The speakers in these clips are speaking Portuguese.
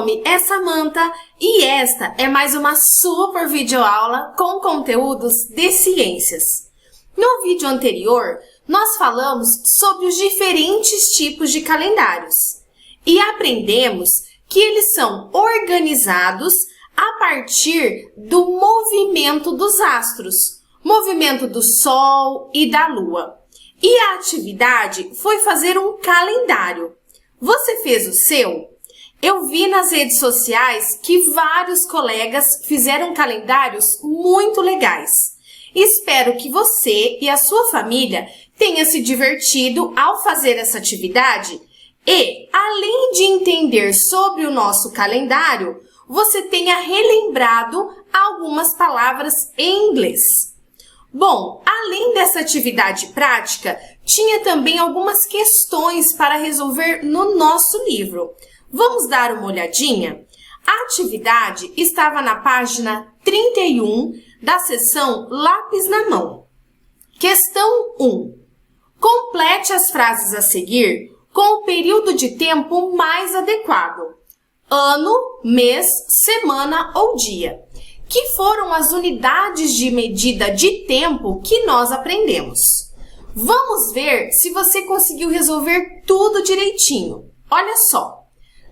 nome é Samantha e esta é mais uma super videoaula com conteúdos de ciências. No vídeo anterior, nós falamos sobre os diferentes tipos de calendários e aprendemos que eles são organizados a partir do movimento dos astros, movimento do Sol e da Lua. E a atividade foi fazer um calendário. Você fez o seu? Eu vi nas redes sociais que vários colegas fizeram calendários muito legais. Espero que você e a sua família tenham se divertido ao fazer essa atividade e, além de entender sobre o nosso calendário, você tenha relembrado algumas palavras em inglês. Bom, além dessa atividade prática, tinha também algumas questões para resolver no nosso livro. Vamos dar uma olhadinha? A atividade estava na página 31 da seção Lápis na Mão. Questão 1. Complete as frases a seguir com o período de tempo mais adequado. Ano, mês, semana ou dia, que foram as unidades de medida de tempo que nós aprendemos. Vamos ver se você conseguiu resolver tudo direitinho. Olha só.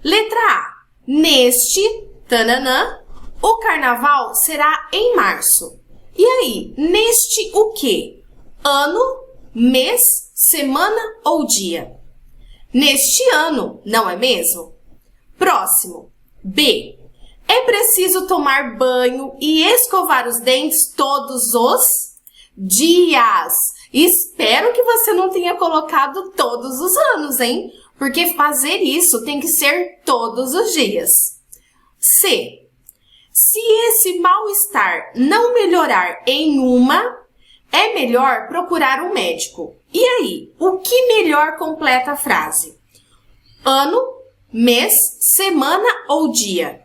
Letra A. Neste, tananã, o carnaval será em março. E aí, neste o quê? Ano, mês, semana ou dia? Neste ano, não é mesmo? Próximo. B. É preciso tomar banho e escovar os dentes todos os dias. Espero que você não tenha colocado todos os anos, hein? Porque fazer isso tem que ser todos os dias. C. Se esse mal-estar não melhorar em uma, é melhor procurar um médico. E aí, o que melhor completa a frase? Ano, mês, semana ou dia?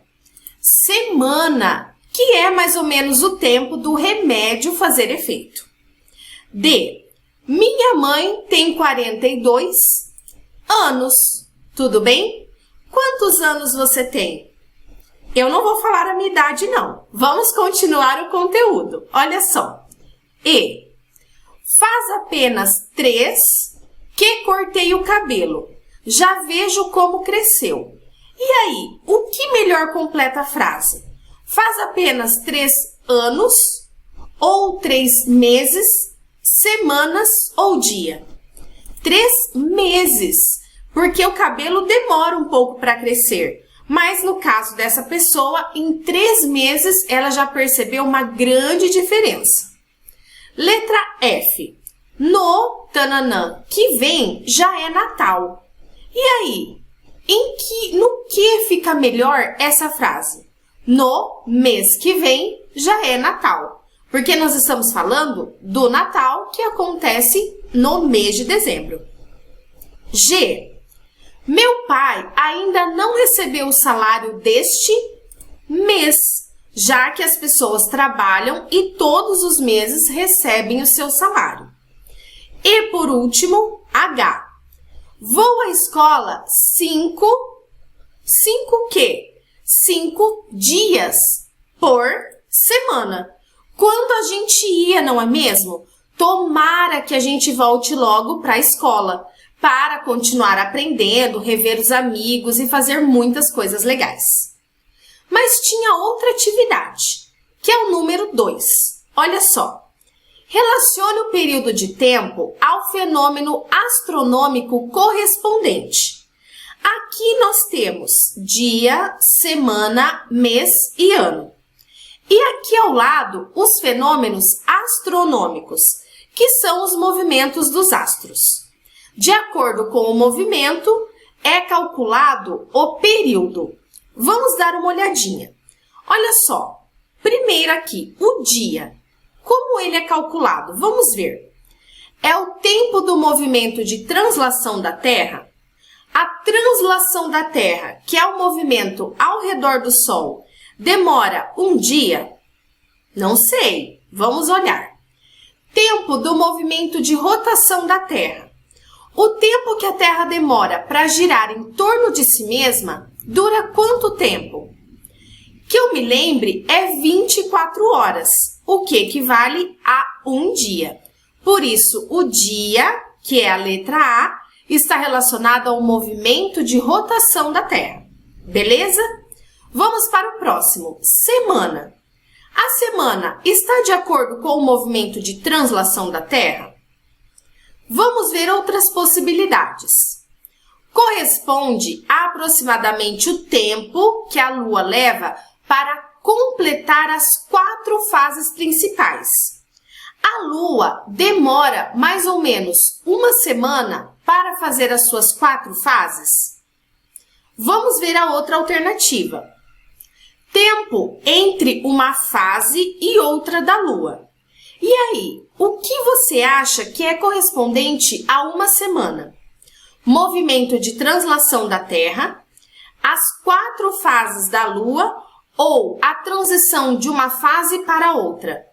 Semana, que é mais ou menos o tempo do remédio fazer efeito. D. Minha mãe tem 42 anos. Tudo bem? Quantos anos você tem? Eu não vou falar a minha idade, não. Vamos continuar o conteúdo. Olha só. E. Faz apenas 3 que cortei o cabelo. Já vejo como cresceu. E aí, o que melhor completa a frase? Faz apenas 3 anos ou 3 meses, semanas ou dia? 3 meses, porque o cabelo demora um pouco para crescer. Mas no caso dessa pessoa, em 3 meses, ela já percebeu uma grande diferença. Letra F. No tananã que vem já é Natal. E aí, no que fica melhor essa frase? No mês que vem já é Natal. Porque nós estamos falando do Natal que acontece no mês de dezembro. G. Meu pai ainda não recebeu o salário deste mês, já que as pessoas trabalham e todos os meses recebem o seu salário. E por último, H. Vou à escola 5 dias por semana. Quando a gente ia, não é mesmo? Tomara que a gente volte logo para a escola, para continuar aprendendo, rever os amigos e fazer muitas coisas legais. Mas tinha outra atividade, que é o número 2. Olha só. Relacione o período de tempo ao fenômeno astronômico correspondente. Aqui nós temos dia, semana, mês e ano. E aqui ao lado, os fenômenos astronômicos, que são os movimentos dos astros. De acordo com o movimento, é calculado o período. Vamos dar uma olhadinha. Olha só, primeiro aqui, o dia. Como ele é calculado? Vamos ver. É o tempo do movimento de translação da Terra. A translação da Terra, que é o movimento ao redor do Sol, demora um dia? Não sei. Vamos olhar. Tempo do movimento de rotação da Terra. O tempo que a Terra demora para girar em torno de si mesma dura quanto tempo? Que eu me lembre, é 24 horas, o que equivale a um dia. Por isso, o dia, que é a letra A, está relacionado ao movimento de rotação da Terra. Beleza? Vamos para o próximo, semana. A semana está de acordo com o movimento de translação da Terra? Vamos ver outras possibilidades. Corresponde a aproximadamente o tempo que a Lua leva para completar as 4 fases principais. A Lua demora mais ou menos uma semana para fazer as suas 4 fases? Vamos ver a outra alternativa. Tempo entre uma fase e outra da Lua. E aí, o que você acha que é correspondente a uma semana? Movimento de translação da Terra, as 4 fases da Lua ou a transição de uma fase para outra?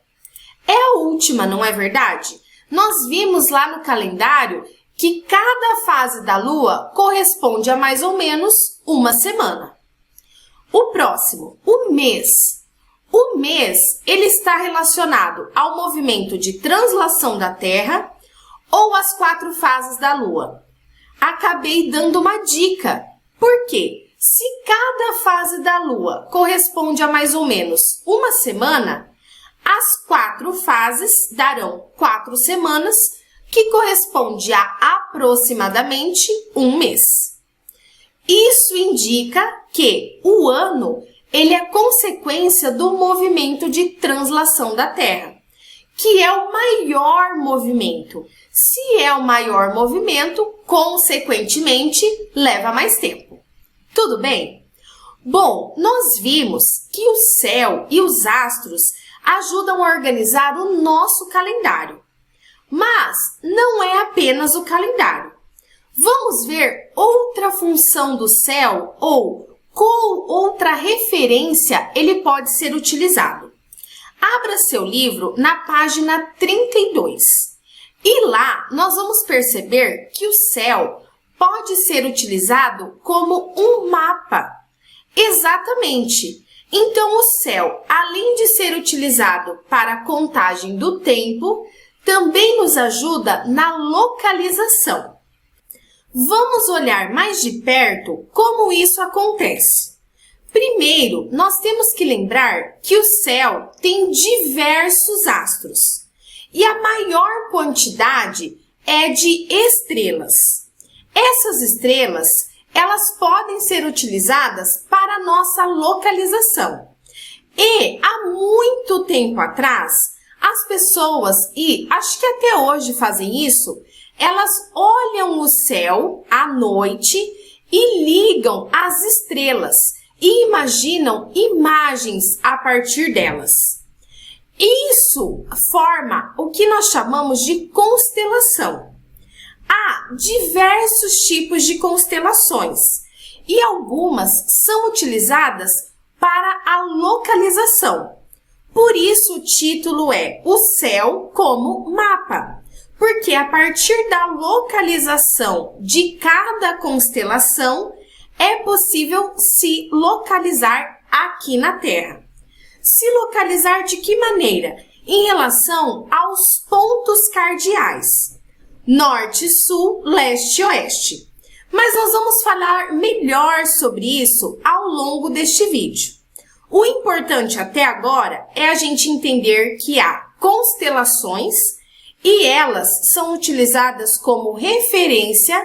É a última, não é verdade? Nós vimos lá no calendário que cada fase da Lua corresponde a mais ou menos uma semana. O próximo, o mês. O mês, ele está relacionado ao movimento de translação da Terra ou às 4 fases da Lua? Acabei dando uma dica. Por quê? Se cada fase da Lua corresponde a mais ou menos uma semana, as 4 fases darão 4 semanas, que corresponde a aproximadamente um mês. Isso indica que o ano ele é consequência do movimento de translação da Terra, que é o maior movimento. Se é o maior movimento, consequentemente, leva mais tempo. Tudo bem? Bom, nós vimos que o céu e os astros ajudam a organizar o nosso calendário. Mas não é apenas o calendário. Vamos ver outra função do céu ou qual outra referência ele pode ser utilizado. Abra seu livro na página 32. E lá nós vamos perceber que o céu pode ser utilizado como um mapa. Exatamente. Então, o céu, além de ser utilizado para a contagem do tempo, também nos ajuda na localização. Vamos olhar mais de perto como isso acontece. Primeiro, nós temos que lembrar que o céu tem diversos astros e a maior quantidade é de estrelas. Essas estrelas, elas podem ser utilizadas para a nossa localização. E há muito tempo atrás, as pessoas, e acho que até hoje fazem isso, elas olham o céu à noite e ligam as estrelas e imaginam imagens a partir delas. Isso forma o que nós chamamos de constelação. Há diversos tipos de constelações e algumas são utilizadas para a localização. Por isso o título é O Céu como Mapa, porque a partir da localização de cada constelação é possível se localizar aqui na Terra. Se localizar de que maneira? Em relação aos pontos cardeais. Norte, sul, leste e oeste. Mas nós vamos falar melhor sobre isso ao longo deste vídeo. O importante até agora é a gente entender que há constelações e elas são utilizadas como referência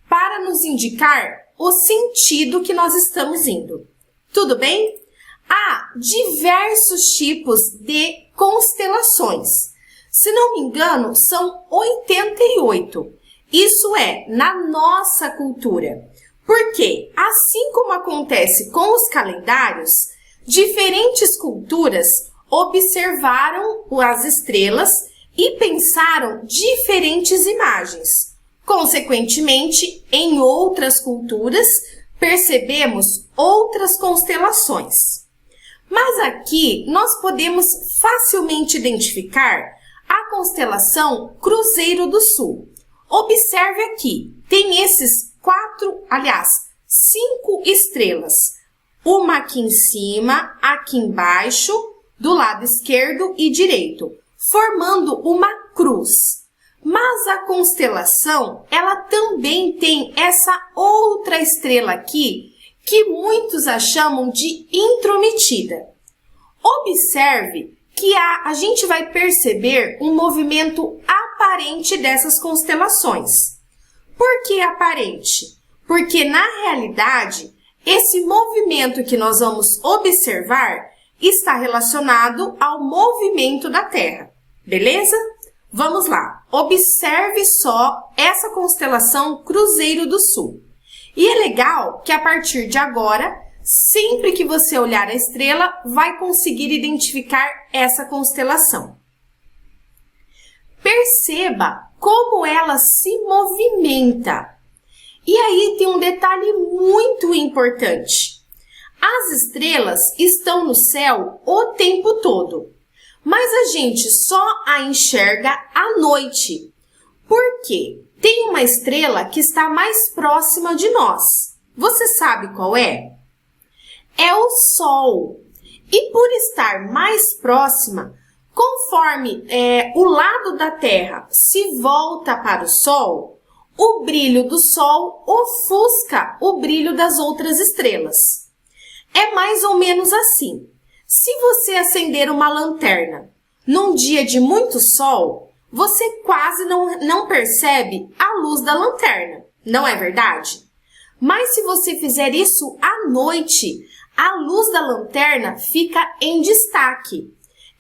para nos indicar o sentido que nós estamos indo. Tudo bem? Há diversos tipos de constelações. Se não me engano, são 88. Isso é, na nossa cultura. Porque, assim como acontece com os calendários, diferentes culturas observaram as estrelas e pensaram diferentes imagens. Consequentemente, em outras culturas, percebemos outras constelações. Mas aqui nós podemos facilmente identificar a constelação Cruzeiro do Sul. Observe aqui, tem esses 4, aliás, 5 estrelas, uma aqui em cima, aqui embaixo, do lado esquerdo e direito, formando uma cruz. Mas a constelação, ela também tem essa outra estrela aqui, que muitos a chamam de intrometida. Observe que a gente vai perceber um movimento aparente dessas constelações. Por que aparente? Porque, na realidade, esse movimento que nós vamos observar está relacionado ao movimento da Terra, beleza? Vamos lá, observe só essa constelação Cruzeiro do Sul. E é legal que a partir de agora, sempre que você olhar a estrela, vai conseguir identificar essa constelação. Perceba como ela se movimenta. E aí tem um detalhe muito importante. As estrelas estão no céu o tempo todo, mas a gente só a enxerga à noite. Por quê? Tem uma estrela que está mais próxima de nós. Você sabe qual é? É o Sol. E por estar mais próxima, conforme o lado da Terra se volta para o Sol, o brilho do Sol ofusca o brilho das outras estrelas. É mais ou menos assim. Se você acender uma lanterna num dia de muito sol, você quase não percebe a luz da lanterna, não é verdade? Mas se você fizer isso à noite, a luz da lanterna fica em destaque.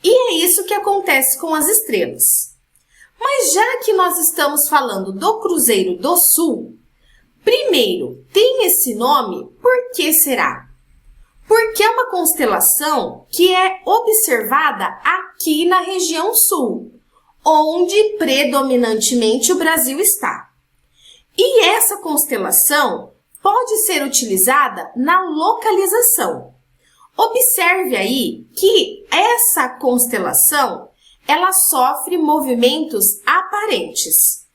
E é isso que acontece com as estrelas. Mas já que nós estamos falando do Cruzeiro do Sul, primeiro, tem esse nome, por que será? Porque é uma constelação que é observada aqui na região sul, onde predominantemente o Brasil está. E essa constelação pode ser utilizada na localização. Observe aí que essa constelação, ela sofre movimentos aparentes,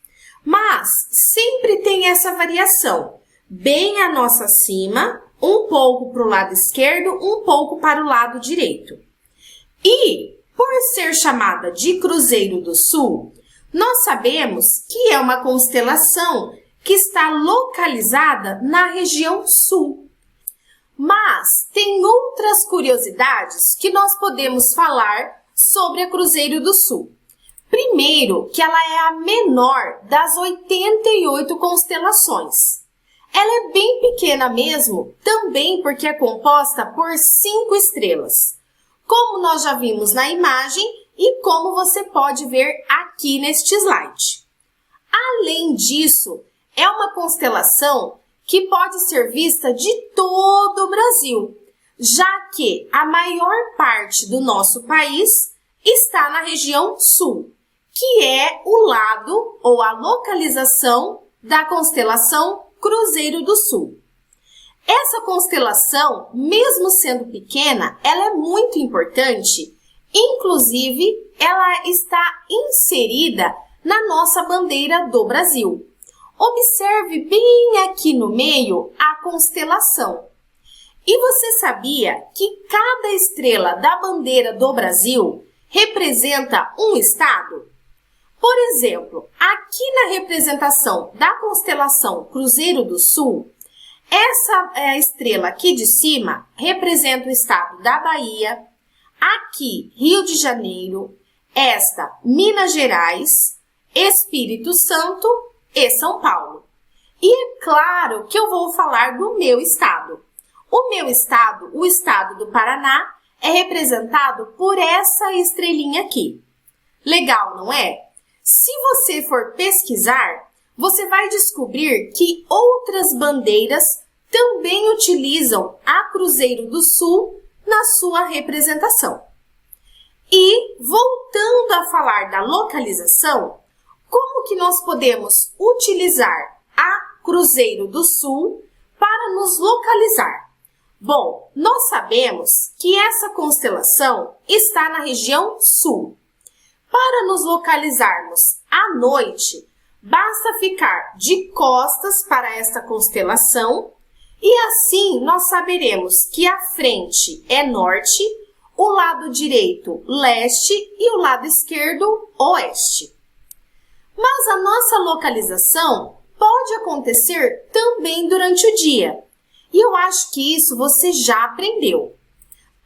mas sempre tem essa variação, bem à nossa cima, um pouco para o lado esquerdo, um pouco para o lado direito. E, por ser chamada de Cruzeiro do Sul, nós sabemos que é uma constelação que está localizada na região sul. Mas tem outras curiosidades que nós podemos falar sobre a Cruzeiro do Sul. Primeiro, que ela é a menor das 88 constelações. Ela é bem pequena mesmo, também porque é composta por 5 estrelas, como nós já vimos na imagem e como você pode ver aqui neste slide. Além disso, é uma constelação que pode ser vista de todo o Brasil, já que a maior parte do nosso país está na região sul, que é o lado ou a localização da constelação Cruzeiro do Sul. Essa constelação, mesmo sendo pequena, ela é muito importante, inclusive ela está inserida na nossa bandeira do Brasil. Observe bem aqui no meio a constelação. E você sabia que cada estrela da bandeira do Brasil representa um estado? Por exemplo, aqui na representação da constelação Cruzeiro do Sul, essa estrela aqui de cima representa o estado da Bahia, aqui Rio de Janeiro, esta Minas Gerais, Espírito Santo e São Paulo. E é claro que eu vou falar do meu estado. O meu estado, o estado do Paraná, é representado por essa estrelinha aqui. Legal, não é? Se você for pesquisar, você vai descobrir que outras bandeiras também utilizam a Cruzeiro do Sul na sua representação. E, voltando a falar da localização, como que nós podemos utilizar a Cruzeiro do Sul para nos localizar? Bom, nós sabemos que essa constelação está na região sul. Para nos localizarmos à noite, basta ficar de costas para esta constelação E assim nós saberemos que a frente é norte, o lado direito leste e o lado esquerdo oeste. Mas a nossa localização pode acontecer também durante o dia. E eu acho que isso você já aprendeu.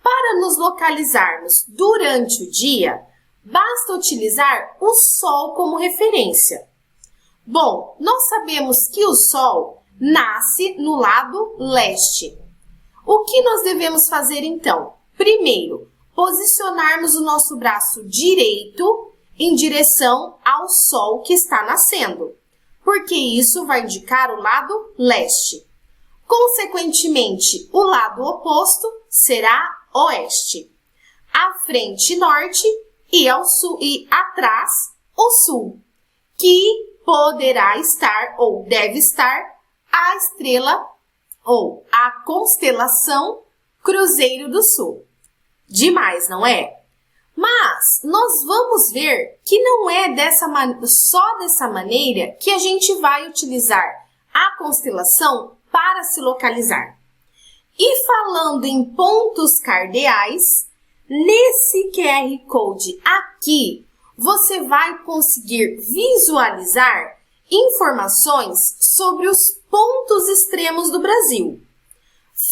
Para nos localizarmos durante o dia, basta utilizar o Sol como referência. Bom, nós sabemos que o Sol nasce no lado leste. O que nós devemos fazer então? Primeiro, posicionarmos o nosso braço direito em direção ao Sol que está nascendo, porque isso vai indicar o lado leste. Consequentemente, o lado oposto será oeste. À frente, norte e ao sul e atrás, o sul, que poderá estar ou deve estar a estrela ou a constelação Cruzeiro do Sul. Demais, não é? Mas nós vamos ver que não é só dessa maneira que a gente vai utilizar a constelação para se localizar. E falando em pontos cardeais, nesse QR Code aqui, você vai conseguir visualizar informações sobre os pontos extremos do Brasil.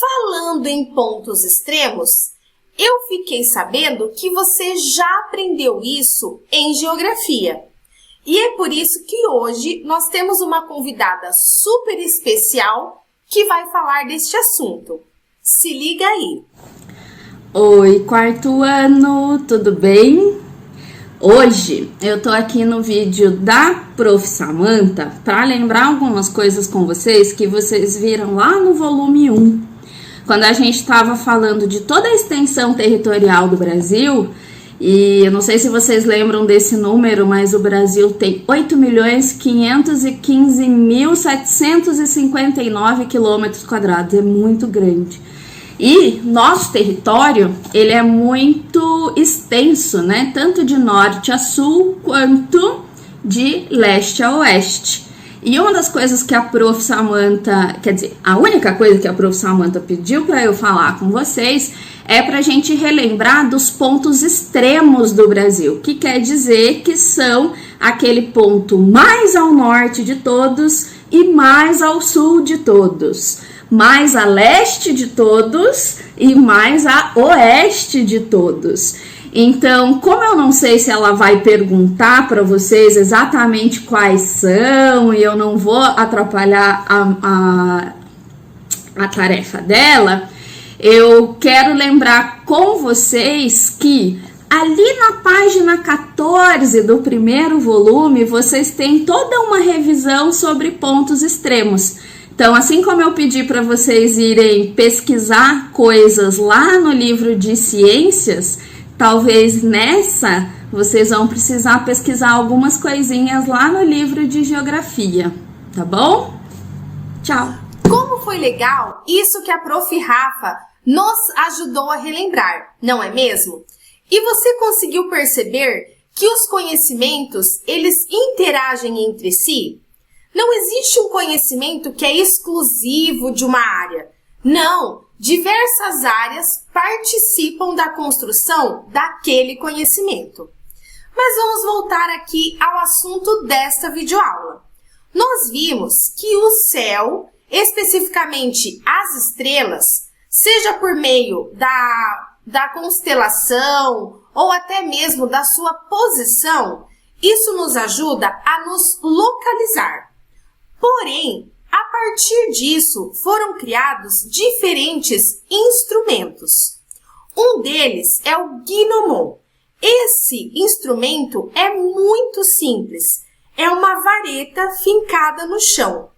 Falando em pontos extremos, eu fiquei sabendo que você já aprendeu isso em geografia. E é por isso que hoje nós temos uma convidada super especial que vai falar deste assunto. Se liga aí! Oi, quarto ano, tudo bem? Hoje eu tô aqui no vídeo da Prof. Samantha para lembrar algumas coisas com vocês que vocês viram lá no volume 1, quando a gente estava falando de toda a extensão territorial do Brasil. E eu não sei se vocês lembram desse número, mas o Brasil tem 8.515.759 quilômetros quadrados, é muito grande. E nosso território, ele é muito extenso, né? Tanto de norte a sul, quanto de leste a oeste. E uma das coisas que a Prof. Samantha, quer dizer, a única coisa que a Prof. Samantha pediu para eu falar com vocês é para a gente relembrar dos pontos extremos do Brasil, que quer dizer que são aquele ponto mais ao norte de todos e mais ao sul de todos, mais a leste de todos e mais a oeste de todos. Então, como eu não sei se ela vai perguntar para vocês exatamente quais são e eu não vou atrapalhar a tarefa dela, eu quero lembrar com vocês que ali na página 14 do primeiro volume, vocês têm toda uma revisão sobre pontos extremos. Então, assim como eu pedi para vocês irem pesquisar coisas lá no livro de ciências, talvez nessa vocês vão precisar pesquisar algumas coisinhas lá no livro de geografia, tá bom? Tchau! Como foi legal isso que a Prof. Rafa nos ajudou a relembrar, não é mesmo? E você conseguiu perceber que os conhecimentos, eles interagem entre si? Não existe um conhecimento que é exclusivo de uma área. Não, diversas áreas participam da construção daquele conhecimento. Mas vamos voltar aqui ao assunto desta videoaula. Nós vimos que o céu, especificamente as estrelas, seja por meio da constelação ou até mesmo da sua posição, isso nos ajuda a nos localizar. Porém, a partir disso foram criados diferentes instrumentos. Um deles é o Gnomon. Esse instrumento é muito simples, é uma vareta fincada no chão.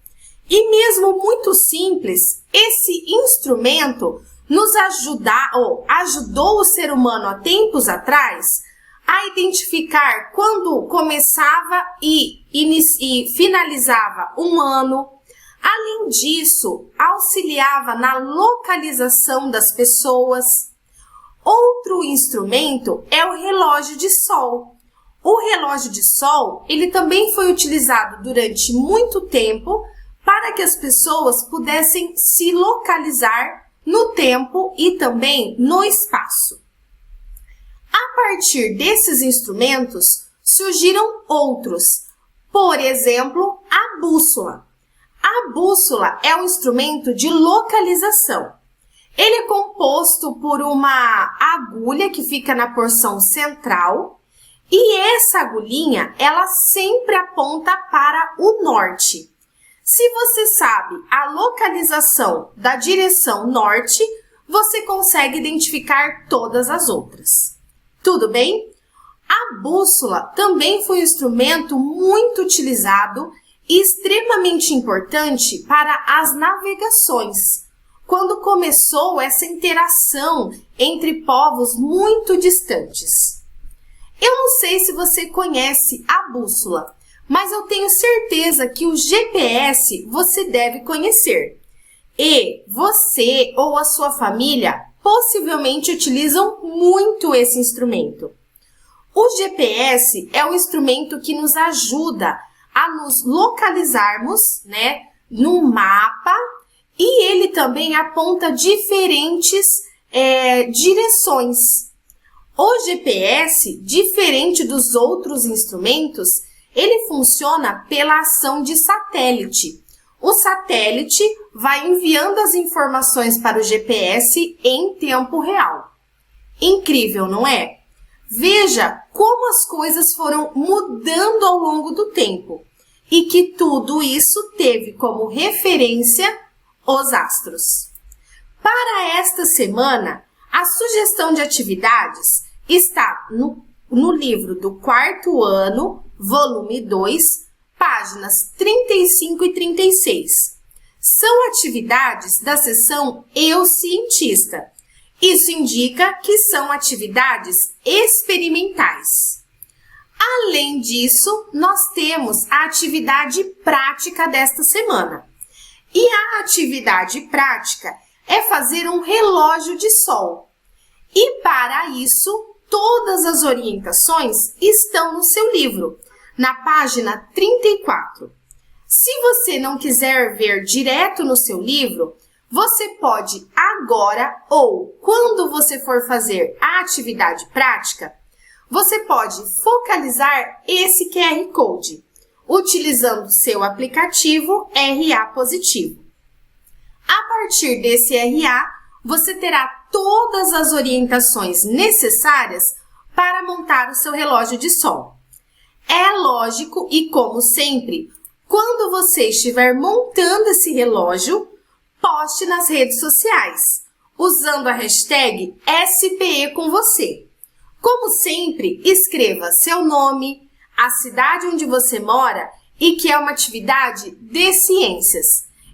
E mesmo muito simples, esse instrumento nos ajudou o ser humano há tempos atrás a identificar quando começava e finalizava um ano. Além disso, auxiliava na localização das pessoas. Outro instrumento é o relógio de sol. O relógio de sol, ele também foi utilizado durante muito tempo para para que as pessoas pudessem se localizar no tempo e também no espaço. A partir desses instrumentos, surgiram outros, por exemplo, a bússola. A bússola é um instrumento de localização. Ele é composto por uma agulha que fica na porção central e essa agulhinha, ela sempre aponta para o norte. Se você sabe a localização da direção norte, você consegue identificar todas as outras. Tudo bem? A bússola também foi um instrumento muito utilizado e extremamente importante para as navegações, quando começou essa interação entre povos muito distantes. Eu não sei se você conhece a bússola, mas eu tenho certeza que o GPS você deve conhecer. E você ou a sua família possivelmente utilizam muito esse instrumento. O GPS é um instrumento que nos ajuda a nos localizarmos, né, no mapa, e ele também aponta diferentes direções. O GPS, diferente dos outros instrumentos, ele funciona pela ação de satélite. O satélite vai enviando as informações para o GPS em tempo real. Incrível, não é? Veja como as coisas foram mudando ao longo do tempo e que tudo isso teve como referência os astros. Para esta semana, a sugestão de atividades está no livro do 4º ano, volume 2, páginas 35 e 36. São atividades da seção Eu Cientista. Isso indica que são atividades experimentais. Além disso, nós temos a atividade prática desta semana. E a atividade prática é fazer um relógio de sol. E para isso, todas as orientações estão no seu livro, na página 34. Se você não quiser ver direto no seu livro, você pode agora ou quando você for fazer a atividade prática, você pode focalizar esse QR Code, utilizando seu aplicativo RA Positivo. A partir desse RA, você terá todas as orientações necessárias para montar o seu relógio de sol. É lógico e, como sempre, quando você estiver montando esse relógio, poste nas redes sociais, usando a hashtag SPE com você. Como sempre, escreva seu nome, a cidade onde você mora e que é uma atividade de ciências.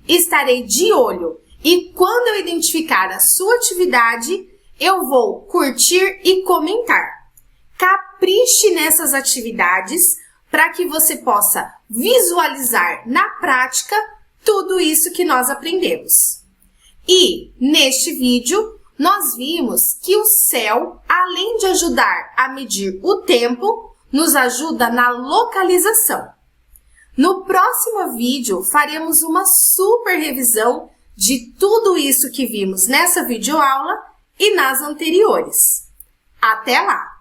Estarei de olho e quando eu identificar a sua atividade, eu vou curtir e comentar. Capriche nessas atividades para que você possa visualizar na prática tudo isso que nós aprendemos. E, neste vídeo, nós vimos que o céu, além de ajudar a medir o tempo, nos ajuda na localização. No próximo vídeo, faremos uma super revisão de tudo isso que vimos nessa videoaula e nas anteriores. Até lá!